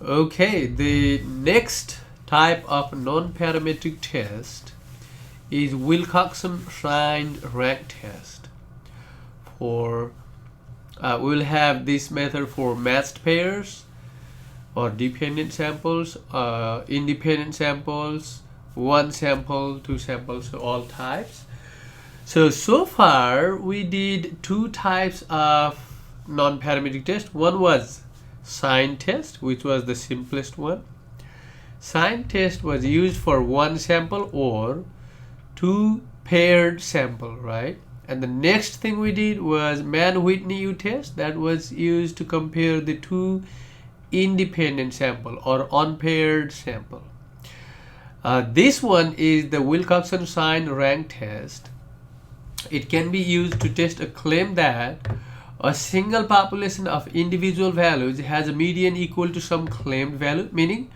Okay, the next type of non-parametric test is Wilcoxon rank test. For we will have this method for matched pairs or dependent samples, independent samples, one sample, two samples, so all types. So far we did two types of non-parametric test. One was sign test, which was the simplest one. Sign test was used for one sample or two paired sample, right? And the next thing we did was Mann-Whitney U test, that was used to compare the two independent sample or unpaired sample. This one is the Wilcoxon rank test. It can be used to test a claim that a single population of individual values has a median equal to some claimed value, meaning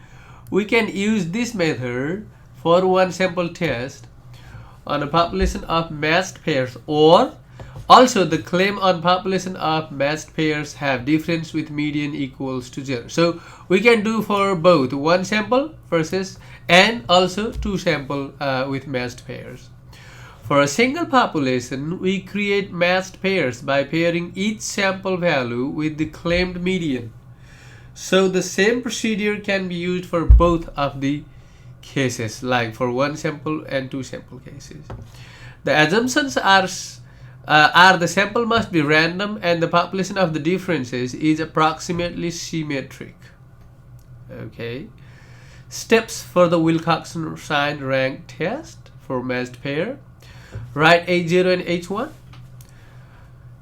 we can use this method for one sample test on a population of matched pairs, or also the claim on population of matched pairs have difference with median equals to 0. So we can do for both one sample versus and also two sample with matched pairs. For a single population, we create matched pairs by pairing each sample value with the claimed median. So the same procedure can be used for both of the cases, like for one sample and two sample cases. The assumptions are the sample must be random and the population of the differences is approximately symmetric. Okay. Steps for the Wilcoxon rank test for matched pair. Write H0 and H1,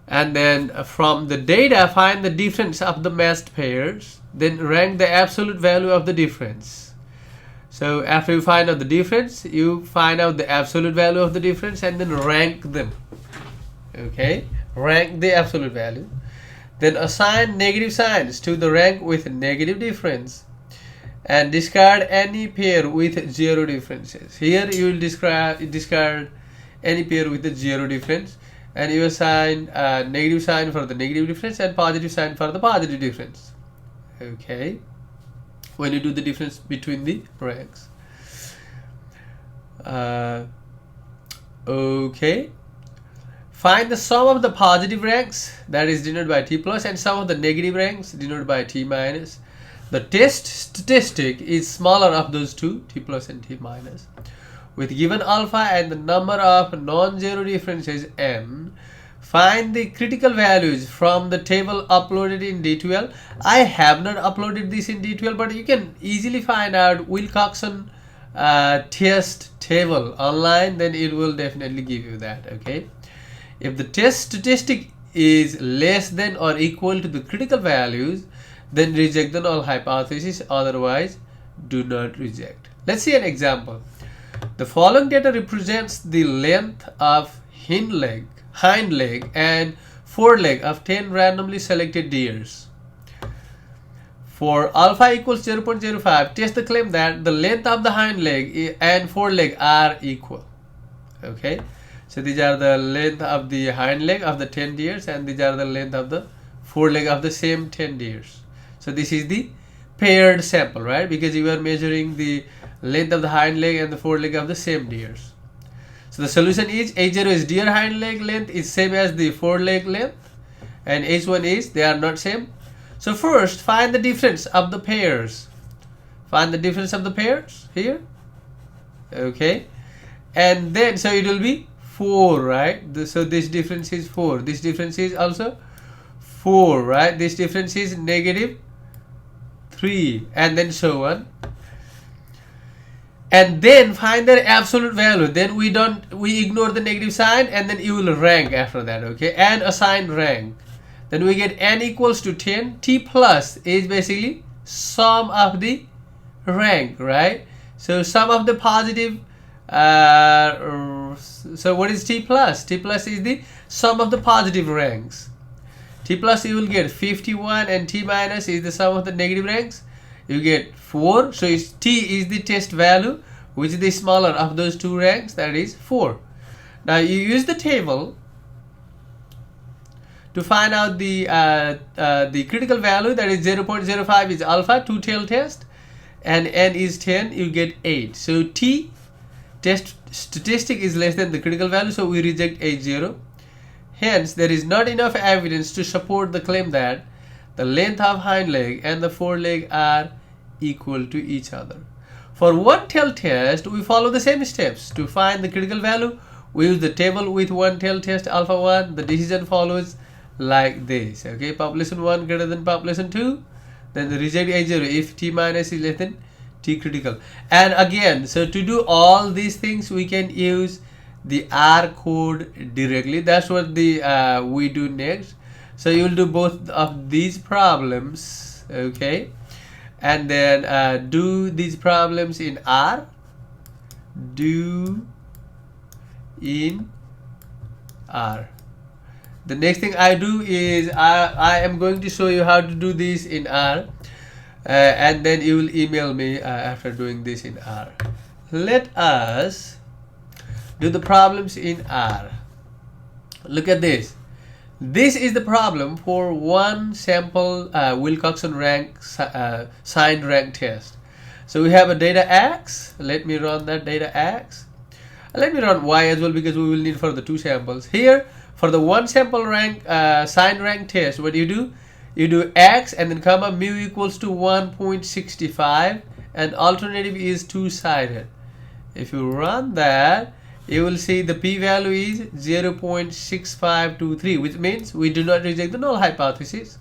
and then from the data find the difference of the matched pairs, then rank the absolute value of the difference. So after you find out the difference, you find out the absolute value of the difference and then rank them. Okay, rank the absolute value, then assign negative signs to the rank with negative difference and discard any pair with zero differences. Here you will discard any pair with the zero difference, and you assign a negative sign for the negative difference and positive sign for the positive difference. Okay, when you do the difference between the ranks. Okay, find the sum of the positive ranks, that is denoted by T plus, and sum of the negative ranks denoted by T minus. The test statistic is smaller of those two, T plus and T minus. With given alpha and the number of non-zero differences n, find the critical values from the table uploaded in D12. I have not uploaded this in D12, but you can easily find out Wilcoxon test table online, then it will definitely give you that. Okay, if the test statistic is less than or equal to the critical values, then reject the null hypothesis, otherwise do not reject. Let's see an example. The following data represents the length of hind leg and foreleg of 10 randomly selected deers. For alpha equals 0.05, test the claim that the length of the hind leg and foreleg are equal. Okay, so these are the length of the hind leg of the 10 deers and these are the length of the foreleg of the same 10 deers. So this is the paired sample, right? Because you are measuring the length of the hind leg and the foreleg of the same deers. So the solution is H0 is deer hind leg length is same as the foreleg length, and H1 is they are not same. So first find the difference of the pairs. Find the difference of the pairs here. Okay, and then so it will be 4, right? So this difference is 4. This difference is also 4, right? This difference is negative 3, and then so on. And then find their absolute value. Then we ignore the negative sign, and then you will rank after that. Okay, and assign rank. Then we get n equals to 10. T plus is basically sum of the rank, right? So sum of the positive. So what is T plus? T plus is the sum of the positive ranks. T plus you will get 51, and T minus is the sum of the negative ranks. You get 4. So T is the test value, which is the smaller of those two ranks, that is 4. Now you use the table to find out the critical value, that is 0.05 is alpha, two-tailed test, and n is 10, you get 8. So t test statistic is less than the critical value, so we reject H0. Hence, there is not enough evidence to support the claim that the length of hind leg and the foreleg are equal to each other. For one-tailed test, we follow the same steps. To find the critical value, we use the table with one-tailed test alpha 1. The decision follows like this. Okay, population 1 greater than population 2. Then the reject H0 if t minus is less than t critical. And again, so to do all these things, we can use the R code directly. That's what the we do next. So you will do both of these problems, okay, and then do these problems in R. Do in R. The next thing I do is I am going to show you how to do this in R, and then you will email me after doing this in R. Let us do the problems in R. Look at this. This is the problem for one sample Wilcoxon rank signed rank test. So we have a data X. Let me run that data X. Let me run Y as well, because we will need for the two samples. Here for the one sample rank signed rank test, what do? You do X and then comma mu equals to 1.65, and alternative is two-sided. If you run that, you will see the p-value is 0.6523, which means we do not reject the null hypothesis.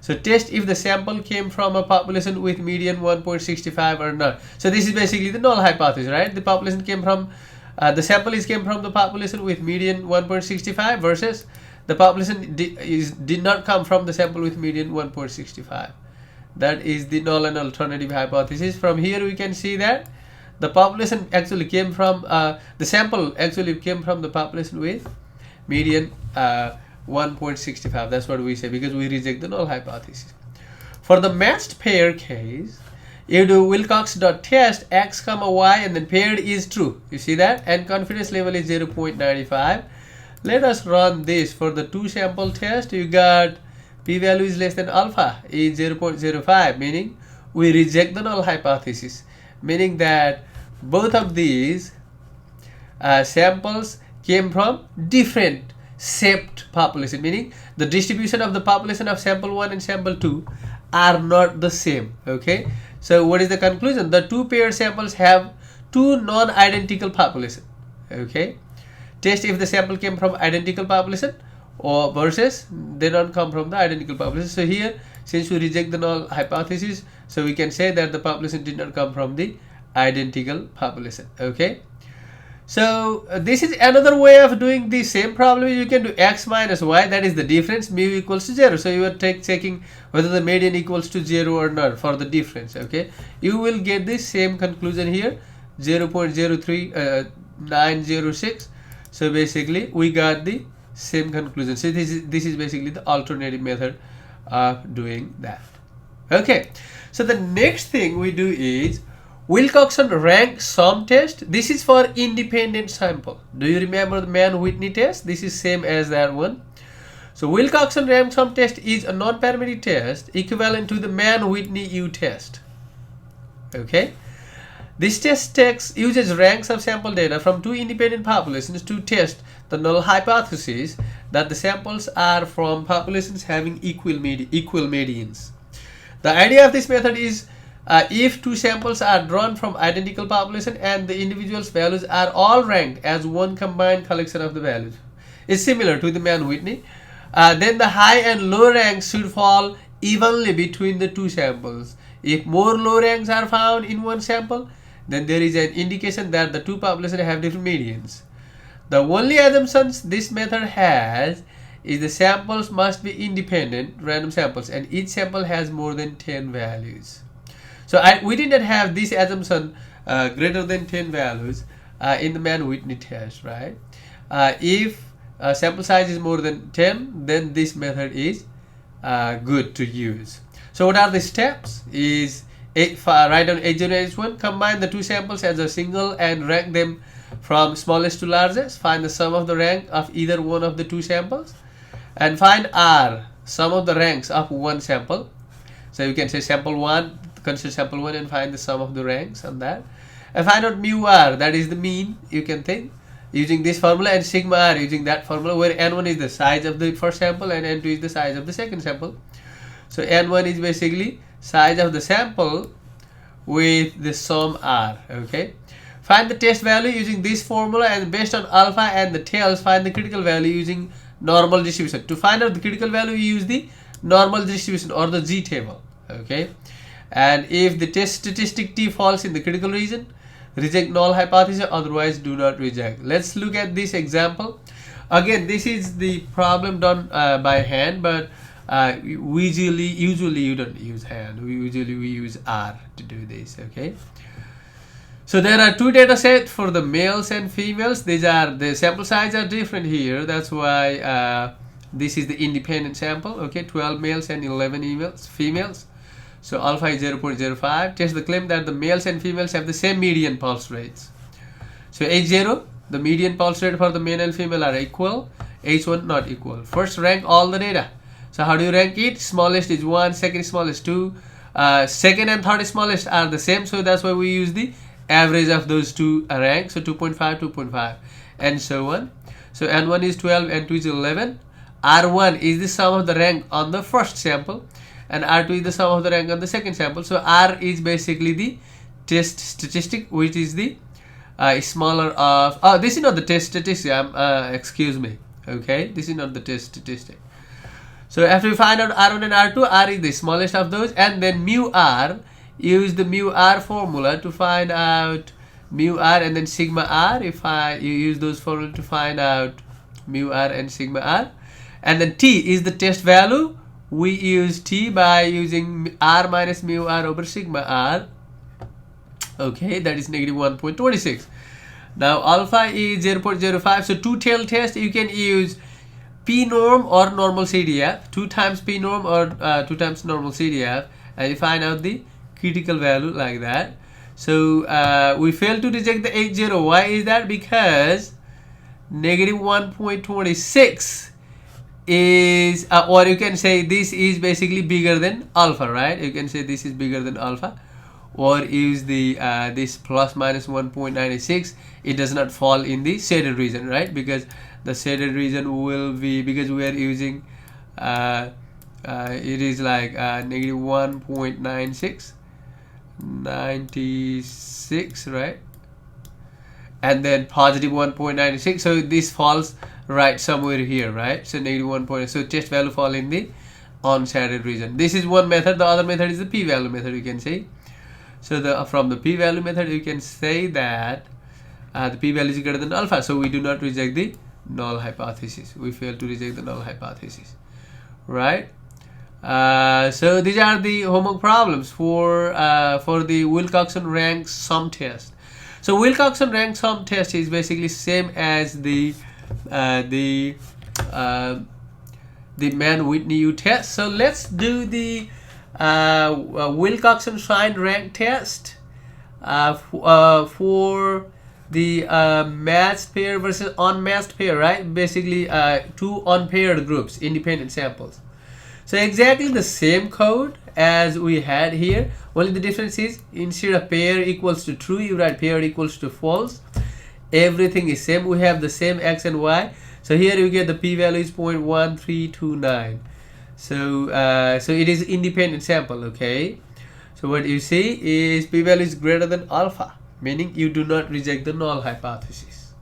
So test if the sample came from a population with median 1.65 or not. So this is basically the null hypothesis, right? The population came from the sample came from the population with median 1.65 versus the population did not come from the sample with median 1.65. That is the null and alternative hypothesis. From here we can see that the population actually came from the sample actually came from the population with median 1.65. That's what we say, because we reject the null hypothesis. For the matched pair case, you do Wilcoxon.test x comma y and then paired is true. You see that? And confidence level is 0.95. Let us run this. For the two sample test, you got p-value is less than alpha is 0.05, meaning we reject the null hypothesis, meaning that both of these samples came from different shaped population, meaning the distribution of the population of sample 1 and sample 2 are not the same. Okay, so what is the conclusion? The two paired samples have two non-identical population. Okay, test if the sample came from identical population or versus they don't come from the identical population. So here, since we reject the null hypothesis, so we can say that the population did not come from the identical population. Okay, so this is another way of doing the same problem. You can do x minus y, that is the difference, mu equals to 0. So you are checking whether the median equals to 0 or not for the difference. Okay, you will get the same conclusion here, 0.03906. So basically we got the same conclusion. So this is basically the alternative method of doing that. Okay, so the next thing we do is Wilcoxon rank sum test. This is for independent sample. Do you remember the Mann-Whitney test? This is same as that one. So Wilcoxon rank sum test is a non-parametric test equivalent to the Mann-Whitney U test. Okay, this test uses ranks of sample data from two independent populations to test the null hypothesis that the samples are from populations having equal medians. The idea of this method is if two samples are drawn from identical population and the individuals' values are all ranked as one combined collection of the values. It's similar to the Mann-Whitney. Then the high and low ranks should fall evenly between the two samples. If more low ranks are found in one sample, then there is an indication that the two populations have different medians. The only assumptions this method has is the samples must be independent random samples and each sample has more than 10 values. So we did not have this assumption greater than 10 values in the Mann-Whitney test, right? If sample size is more than 10, then this method is good to use. So what are the steps? Is write down H0 and H1, combine the two samples as a single and rank them from smallest to largest. Find the sum of the rank of either one of the two samples. and find R, sum of the ranks of one sample. So you can say sample 1, consider sample 1 and find the sum of the ranks on that. And find out mu R, that is the mean, you can think, using this formula, and sigma R using that formula, where N1 is the size of the first sample and N2 is the size of the second sample. So N1 is basically size of the sample with the sum R, okay. Find the test value using this formula, and based on alpha and the tails, find the critical value using normal distribution. To find out the critical value, you use the normal distribution or the Z table, okay. And if the test statistic T falls in the critical region, reject null hypothesis, otherwise do not reject. Let's look at this example. Again, this is the problem done by hand, but usually you don't use hand. We use R to do this, okay. So there are two data sets for the males and females. These are, the sample size are different here. That's why this is the independent sample, okay. 12 males and 11 females. So alpha is 0.05. Test the claim that the males and females have the same median pulse rates. So H0, the median pulse rate for the male and female are equal. H1 not equal. First, rank all the data. So how do you rank it? Smallest is 1, second smallest 2, second and third smallest are the same. So that's why we use the average of those two ranks. So 2.5, 2.5, and so on. So N1 is 12, N2 is 11. R1 is the sum of the rank on the first sample, and R2 is the sum of the rank on the second sample. So R is basically the test statistic, which is the smaller of, oh, this is not the test statistic, excuse me, okay, this is not the test statistic. So after we find out R1 and R2, R is the smallest of those, and then mu R, use the mu R formula to find out mu R, and then sigma R, you use those formula to find out mu R and sigma R. And then T is the test value. We use T by using R minus mu R over sigma R, okay, that is negative 1.26. Now alpha is 0.05. So two-tailed test, you can use P norm or normal CDF, 2 times P norm or 2 times normal CDF, and you find out the critical value like that. So we failed to reject the H0. Why is that? Because negative 1.26 is, or you can say this is basically bigger than alpha, right? You can say this is bigger than alpha, or use the this plus minus 1.96. It does not fall in the shaded region, right? Because the shaded region will be, because we are using it is like negative 1.96, 96, right? And then positive 1.96. So this falls right somewhere here, right? So negative 1. So test value fall in the unshaded region. This is one method. The other method is the p-value method, you can say. So from the p-value method, you can say that the p-value is greater than alpha. So we do not reject the null hypothesis. We fail to reject the null hypothesis, right? So these are the homework problems for the Wilcoxon rank sum test. So Wilcoxon rank sum test is basically same as the Mann-Whitney test. So let's do the Wilcoxon sign rank test for the matched pair versus unmatched pair, right? Basically two unpaired groups, independent samples. So exactly the same code as we had here, only the difference is instead of pair equals to true, you write pair equals to false. Everything is same. We have the same x and y. So here you get the p-value is 0.1329. So so it is independent sample, okay. So what you see is p-value is greater than alpha, meaning you do not reject the null hypothesis,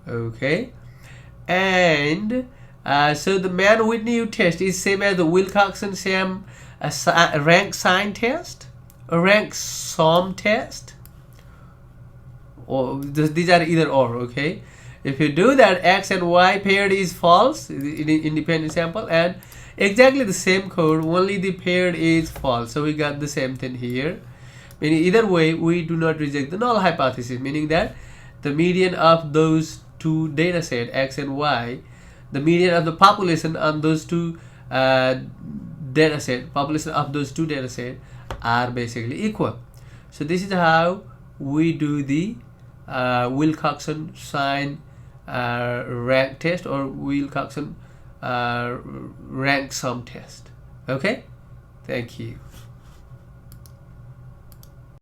okay. And so the Mann-Whitney test is same as the Wilcoxon rank sign test, a rank sum test, or these are either or, okay. If you do that, x and y paired is false, independent sample, and exactly the same code, only the paired is false. So we got the same thing here, meaning either way we do not reject the null hypothesis, meaning that the median of those two data set x and y, the median of the population on those two population of those two data set are basically equal. So this is how we do the Wilcoxon sign rank test, or Wilcoxon rank sum test. Okay, thank you.